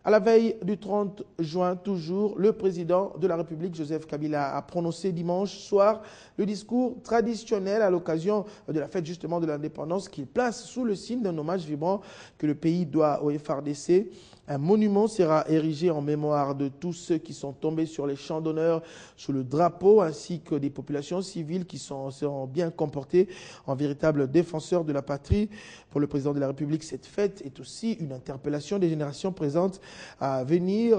À la veille du 30 juin, toujours, le président de la République, Joseph Kabila, a prononcé dimanche soir le discours traditionnel à l'occasion de la fête justement de l'indépendance qu'il place sous le signe d'un hommage vibrant que le pays doit au FARDC. Un monument sera érigé en mémoire de tous ceux qui sont tombés sur les champs d'honneur sous le drapeau, ainsi que des populations civiles qui seront bien comportées en véritables défenseurs de la patrie. Pour le président de la République, cette fête est aussi une interpellation des générations présentes à venir,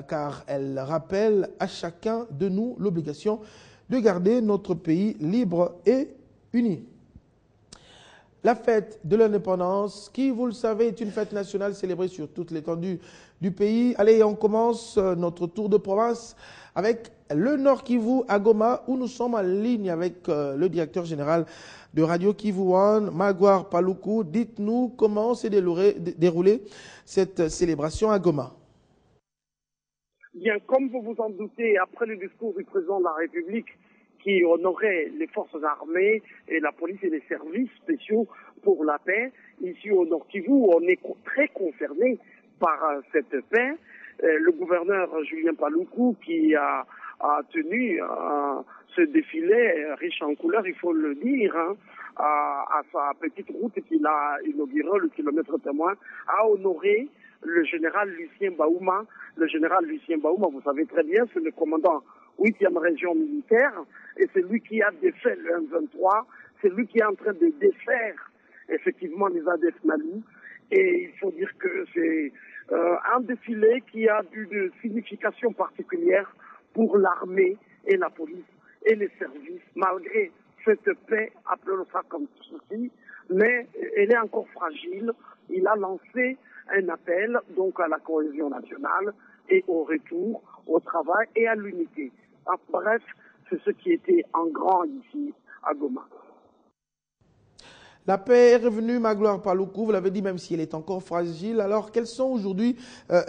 car elle rappelle à chacun de nous l'obligation de garder notre pays libre et uni. La fête de l'indépendance, qui, vous le savez, est une fête nationale célébrée sur toute l'étendue du pays. Allez, on commence notre tour de province avec le Nord Kivu à Goma, où nous sommes en ligne avec le directeur général de Radio Kivu One, Magloire Paluku. Dites-nous comment s'est déroulée cette célébration à Goma. Bien, comme vous vous en doutez, après le discours du président de la République, qui honorait les forces armées et la police et les services spéciaux pour la paix. Ici au Nord Kivu, on est très concerné par cette paix. Le gouverneur Julien Paluku, qui a tenu ce défilé riche en couleurs, il faut le dire, à sa petite route qu'il a inaugurée, le kilomètre témoin, a honoré le général Lucien Baouma. Le général Lucien Baouma, vous savez très bien, c'est le commandant 8e région militaire, et c'est lui qui a défait le M23, c'est lui qui est en train de défaire effectivement les ADF Mali, et il faut dire que c'est un défilé qui a une signification particulière pour l'armée et la police et les services, malgré cette paix, appelons ça comme ceci, mais elle est encore fragile. Il a lancé un appel donc à la cohésion nationale et au retour au travail et à l'unité. Bref, c'est ce qui était en grand ici à Goma. La paix est revenue, Magloire Paluku, vous l'avez dit, même si elle est encore fragile. Alors, quelles sont aujourd'hui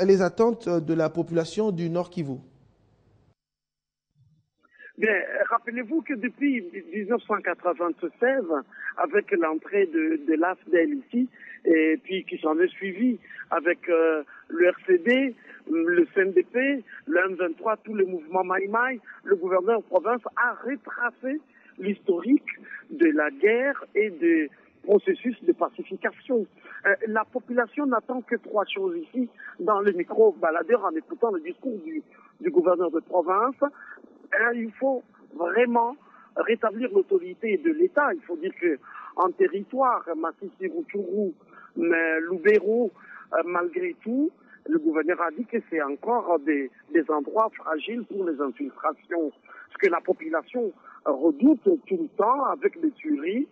les attentes de la population du Nord Kivu? Bien, rappelez-vous que depuis 1996, avec l'entrée de l'AFDEL ici, et puis qui s'en est suivi avec le RCD, le CNDP, le M23, tous les mouvements Maïmaï, le gouverneur de province a retracé l'historique de la guerre et des processus de pacification. La population n'attend que trois choses ici, dans le micro-baladeur, en écoutant le discours du gouverneur de province. Il faut vraiment rétablir l'autorité de l'État. Il faut dire qu'en territoire, Massissi, Rutshuru, Lubero, malgré tout, le gouverneur a dit que c'est encore des endroits fragiles pour les infiltrations. Ce que la population redoute tout le temps avec des tueries.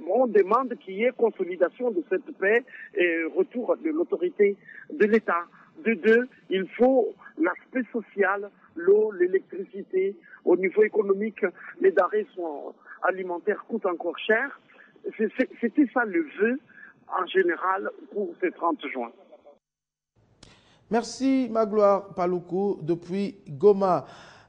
On demande qu'il y ait consolidation de cette paix et retour de l'autorité de l'État. De deux, il faut l'aspect social, l'eau, l'électricité. Au niveau économique, les denrées alimentaires coûtent encore cher. C'était ça le vœu en général pour ce 30 juin. Merci Magloire Paluku depuis Goma.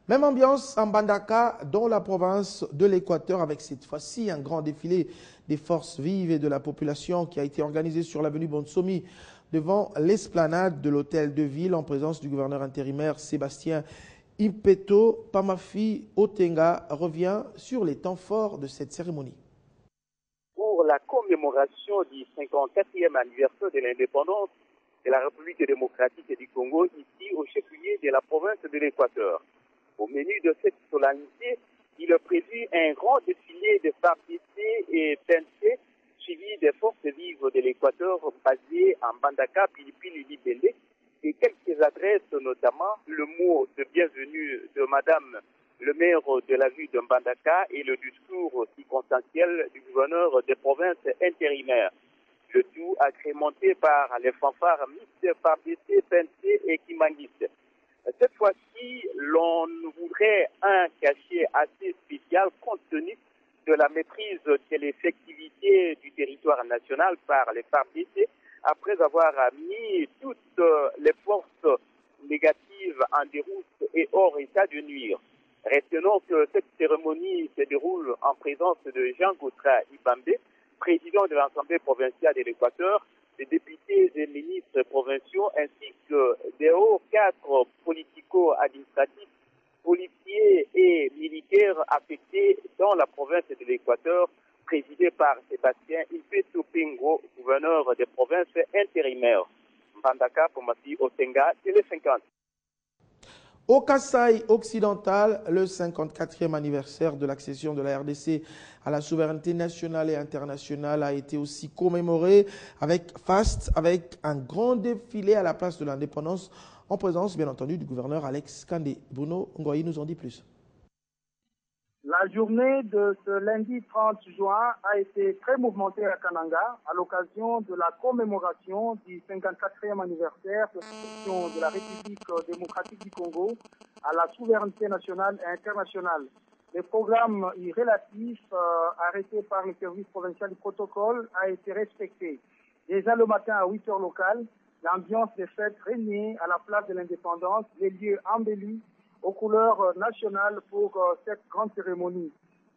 Même ambiance en Mbandaka, dans la province de l'Équateur, avec cette fois-ci un grand défilé des forces vives et de la population qui a été organisé sur l'avenue Bonsomi devant l'esplanade de l'hôtel de ville en présence du gouverneur intérimaire Sébastien Impeto. Pamafi Otenga revient sur les temps forts de cette cérémonie. Pour la commémoration du 54e anniversaire de l'indépendance de la République démocratique du Congo, ici au chef-lieu de la province de l'Équateur. Au menu de cette solennité, il est prévu un grand défilé de FARDC et PNC, suivi des forces vives de l'Équateur basées en Mbandaka, Pilipili, Libélé, et quelques adresses, notamment le mot de bienvenue de Madame le maire de la ville de Mbandaka et le discours circonstanciel du gouverneur des provinces intérimaires. Le tout agrémenté par les fanfares mixtes FARDC, PNC et Kimangis. Cette fois-ci, l'on voudrait un cachet assez spécial compte tenu de la maîtrise de l'effectivité du territoire national par les FARDC après avoir mis toutes les forces négatives en déroute et hors état de nuire. Retenons que cette cérémonie se déroule en présence de Jean Gautra Ibambe, président de l'Assemblée provinciale de l'Équateur, des députés et ministres provinciaux ainsi que des hauts cadres politico-administratifs, policiers et militaires affectés dans la province de l'Équateur, présidée par Sébastien Ilpeto Pingo, gouverneur des provinces intérimaires. Mbandaka, Pomasi, Otenga, Télé 50. Au Kasaï occidental, le 54e anniversaire de l'accession de la RDC à la souveraineté nationale et internationale a été aussi commémoré avec faste, avec un grand défilé à la place de l'indépendance, en présence bien entendu du gouverneur Alex Kandé. Bruno Ngoyi nous en dit plus. La journée de ce lundi 30 juin a été très mouvementée à Kananga à l'occasion de la commémoration du 54e anniversaire de l'accession de la République démocratique du Congo à la souveraineté nationale et internationale. Le programme y relatif arrêté par le service provincial du protocole a été respecté. Déjà le matin à 8 heures locales, l'ambiance des fêtes régnait à la place de l'indépendance, les lieux embellis aux couleurs nationales pour cette grande cérémonie.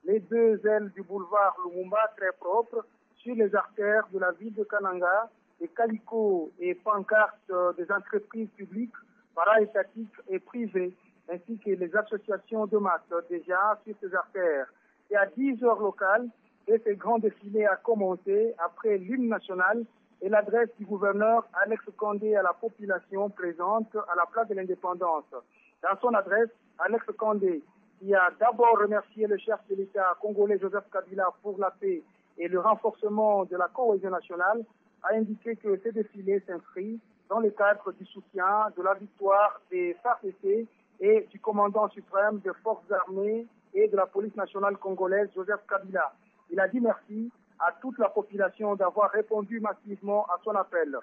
Les deux ailes du boulevard Lumumba, très propres, sur les artères de la ville de Kananga, les calicots et pancartes des entreprises publiques, para-étatiques et privées, ainsi que les associations de masse déjà sur ces artères. Et à 10 heures locales, ce grand défilé a commencé après l'hymne national et l'adresse du gouverneur Alex Kandé à la population présente à la place de l'indépendance. Dans son adresse, Alex Kandé, qui a d'abord remercié le chef de l'État congolais Joseph Kabila pour la paix et le renforcement de la cohésion nationale, a indiqué que ce défilé s'inscrit dans le cadre du soutien de la victoire des FARDC et du commandant suprême des forces armées et de la police nationale congolaise Joseph Kabila. Il a dit merci à toute la population d'avoir répondu massivement à son appel.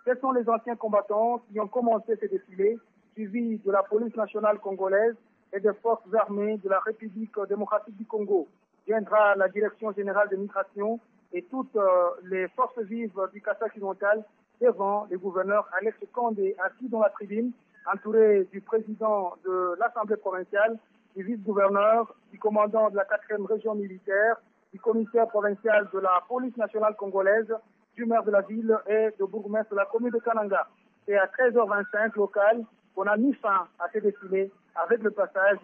Ce sont les anciens combattants qui ont commencé ce défilé, suivi de la police nationale congolaise et des forces armées de la République démocratique du Congo. Viendra la direction générale de migration et toutes les forces vives du Kasaï occidental devant le gouverneur Alex Kandé, assis dans la tribune, entouré du président de l'Assemblée provinciale, du vice-gouverneur, du commandant de la 4e région militaire, du commissaire provincial de la police nationale congolaise, du maire de la ville et du bourgmestre de la commune de Kananga. C'est à 13h25 local qu'on a mis fin à ce défilé avec le passage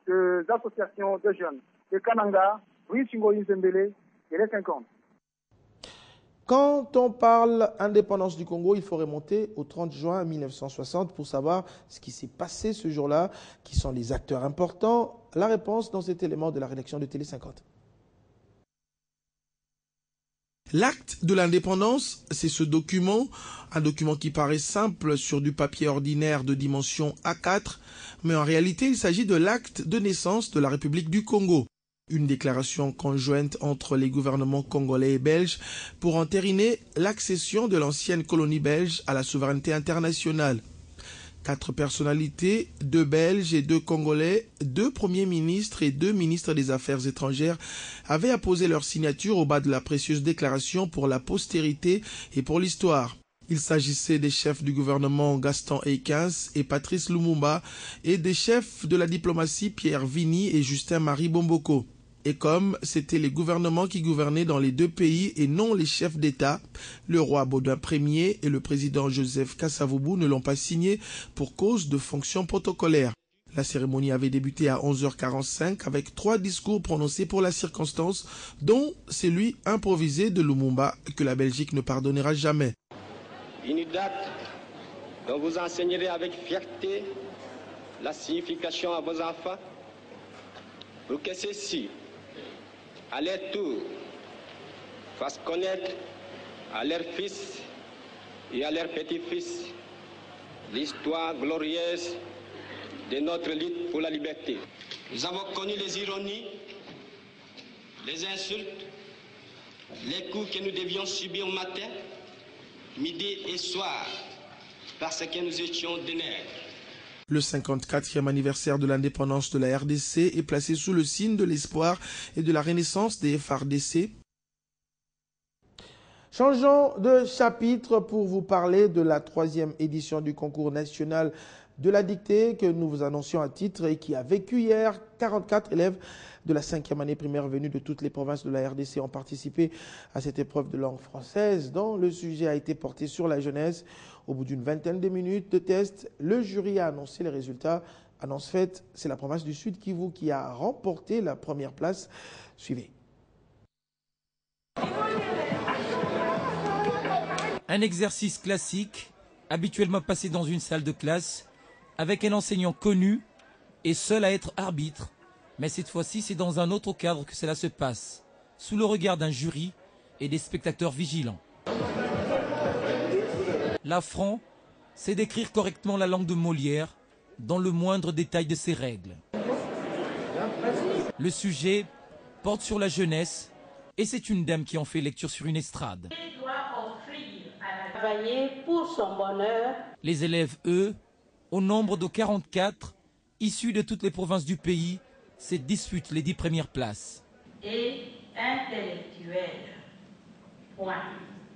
des associations de jeunes. De Kananga, Louis Chingoyi Zembele, et les 50. Quand on parle indépendance du Congo, il faut remonter au 30 juin 1960 pour savoir ce qui s'est passé ce jour-là, qui sont les acteurs importants. La réponse dans cet élément de la rédaction de Télé 50. L'acte de l'indépendance, c'est ce document, un document qui paraît simple sur du papier ordinaire de dimension A4, mais en réalité il s'agit de l'acte de naissance de la République du Congo. Une déclaration conjointe entre les gouvernements congolais et belges pour entériner l'accession de l'ancienne colonie belge à la souveraineté internationale. 4 personnalités, 2 Belges et 2 Congolais, 2 premiers ministres et 2 ministres des Affaires étrangères avaient apposé leur signature au bas de la précieuse déclaration pour la postérité et pour l'histoire. Il s'agissait des chefs du gouvernement Gaston Ekins et Patrice Lumumba et des chefs de la diplomatie Pierre Vini et Justin-Marie Bomboko. Et comme c'était les gouvernements qui gouvernaient dans les 2 pays et non les chefs d'État, le roi Baudouin Ier et le président Joseph Kasavubu ne l'ont pas signé pour cause de fonctions protocolaires. La cérémonie avait débuté à 11h45 avec 3 discours prononcés pour la circonstance, dont celui improvisé de Lumumba que la Belgique ne pardonnera jamais. Une date dont vous enseignerez avec fierté la signification à vos enfants pour que ceux-ci, à leur tour, fassent connaître à leurs fils et à leurs petits-fils l'histoire glorieuse de notre lutte pour la liberté. Nous avons connu les ironies, les insultes, les coups que nous devions subir matin, midi et soir, parce que nous étions des nègres. Le 54e anniversaire de l'indépendance de la RDC est placé sous le signe de l'espoir et de la renaissance des FARDC. Changeons de chapitre pour vous parler de la 3e édition du concours national de la dictée que nous vous annoncions à titre et qui a vécu hier. 44 élèves de la 5e année primaire venus de toutes les provinces de la RDC ont participé à cette épreuve de langue française dont le sujet a été porté sur la jeunesse. Au bout d'une vingtaine de minutes de test, le jury a annoncé les résultats. Annonce faite, c'est la province du Sud Kivu qui a remporté la première place. Suivez. Un exercice classique, habituellement passé dans une salle de classe, avec un enseignant connu et seul à être arbitre. Mais cette fois-ci, c'est dans un autre cadre que cela se passe, sous le regard d'un jury et des spectateurs vigilants. L'affront, c'est d'écrire correctement la langue de Molière, dans le moindre détail de ses règles. Le sujet porte sur la jeunesse, et c'est une dame qui en fait lecture sur une estrade. Pour son bonheur. Les élèves, eux, au nombre de 44, issus de toutes les provinces du pays, se disputent les 10 premières places. Et intellectuel. Point.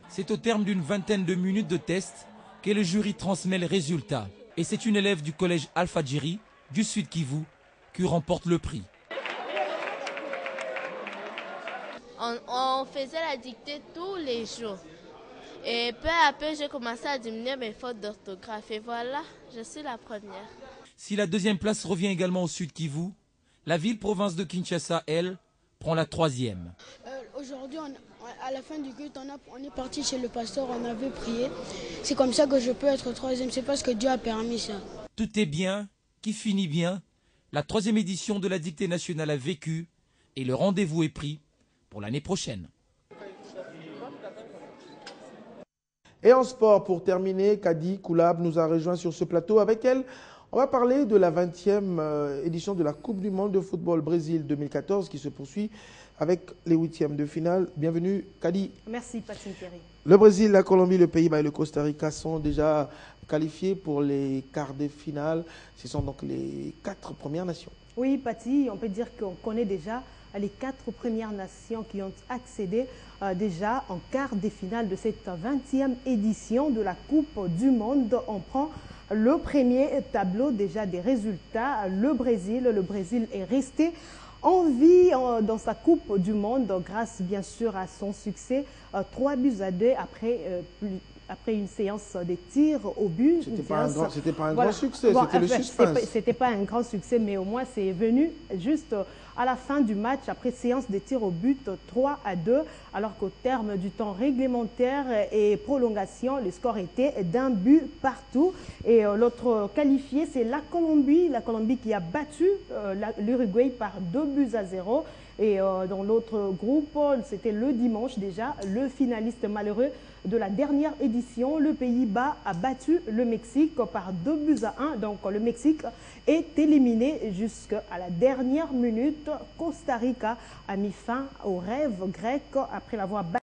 C'est au terme d'une vingtaine de minutes de test que le jury transmet les résultats. Et c'est une élève du collège Alpha Djiri, du Sud Kivu, qui remporte le prix. On faisait la dictée tous les jours. Et peu à peu, j'ai commencé à diminuer mes fautes d'orthographe. Et voilà, je suis la première. Si la 2e place revient également au Sud Kivu, la ville-province de Kinshasa, elle, prend la 3e. Aujourd'hui, à la fin du culte, on est parti chez le pasteur, on avait prié. C'est comme ça que je peux être 3e, c'est parce que Dieu a permis ça. Tout est bien, qui finit bien. La 3e édition de la dictée nationale a vécu et le rendez-vous est pris pour l'année prochaine. Et en sport, pour terminer, Kadi Koulab nous a rejoint sur ce plateau. Avec elle, on va parler de la 20e édition de la Coupe du Monde de football Brésil 2014 qui se poursuit avec les 8e de finale. Bienvenue, Kadi. Merci, Patine Thierry. Le Brésil, la Colombie, le Pays-Bas et le Costa Rica sont déjà qualifiés pour les quarts de finale. Ce sont donc les 4 premières nations. Oui, Pati, on peut dire qu'on connaît déjà les 4 premières nations qui ont accédé déjà en quart de finale de cette 20e édition de la Coupe du Monde. On prend le premier tableau déjà des résultats. Le Brésil est resté en vie dans sa Coupe du Monde grâce bien sûr à son succès 3-2 après une séance de tirs au but. C'était pas un grand succès, c'était le suspense. C'était pas un grand succès, mais au moins c'est venu juste à la fin du match, après séance de tirs au but 3-2, alors qu'au terme du temps réglementaire et prolongation, le score était d'un but partout. Et l'autre qualifié, c'est la Colombie qui a battu l'Uruguay par 2-0. Et dans l'autre groupe, c'était le dimanche déjà, le finaliste malheureux de la dernière édition, le Pays-Bas a battu le Mexique par 2-1. Donc le Mexique est éliminé jusqu'à la dernière minute. Costa Rica a mis fin au rêve grec après l'avoir battu.